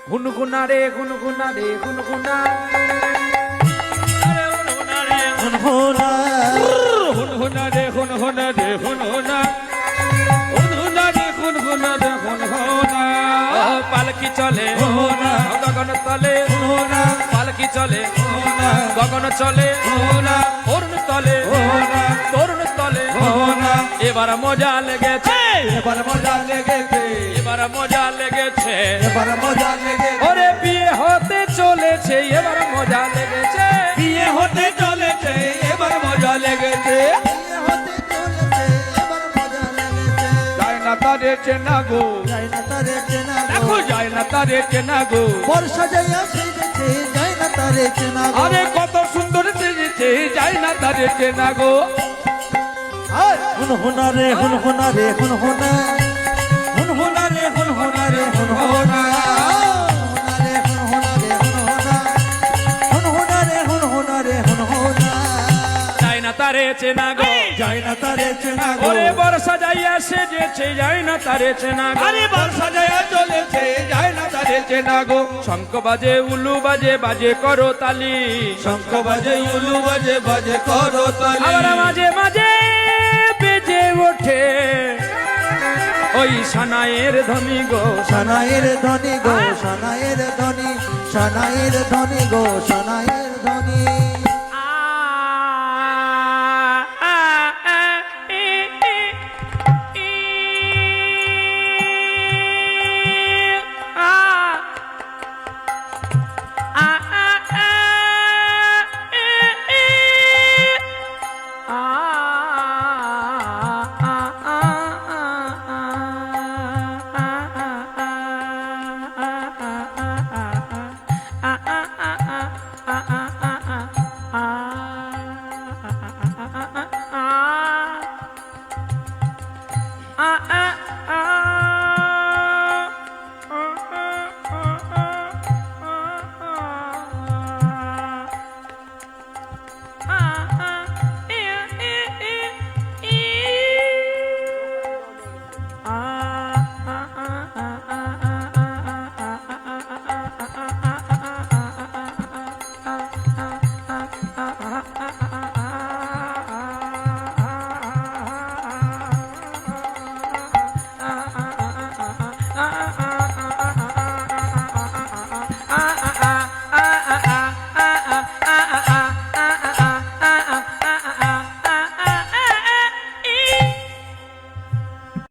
গুনগুনা রে গুনগুনা রে গুনগুনা গুনগুনা গুনগুনা রে গুনগুনা রে গুনগুনা গুনগুনা রে গুনগুনা রে গুনগুনা পালকি চলে গগন তলে পালকি চলে গগন চলে অরুণ তলে তরুণ তলে এবার মজা লেগেছে এবার মজা লেগেছে এবার মজা লেগেছে এবার মজা লেগেছে ওরে বিয়ে হতে চলেছে এবার মজা লেগেছে বিয়ে হতে চলেছে এবার মজা লেগেছে যায় না তারে চেনা গো যায় না তারে চেনা দেখো যায় না তারে চেনা গো বর্ষা যাইয়া সেজেছে যায় না তারে চেনা আরে কত সুন্দর সেজেছে যায় না তারে চেনা গো হুনহুনা রে হুনহুনা রে হুনহুনা হুনহুনা রে হুনহুনা রে হুনহুনা যায় না তারে চেনা গো যায় না তারে চেনা গো ওরে বর্ষা যাইয়া সেজেছে যায় না তারে চেনা গো আরে বর্ষা যাইয়া চলেছে যায় না তারে চেনা গো শঙ্খ বাজে উলু বাজে বাজে করো তালি শঙ্খ বাজে উলু বাজে বাজে করো তালি আবার মাঝে মাঝে বেজে ওঠে ওই সানাইয়ের ধ্বনি গো সানাইয়ের ধ্বনি গো সানাইয়ের ধ্বনি সানাইয়ের ধ্বনি গো সানাইয়ের ধ্বনি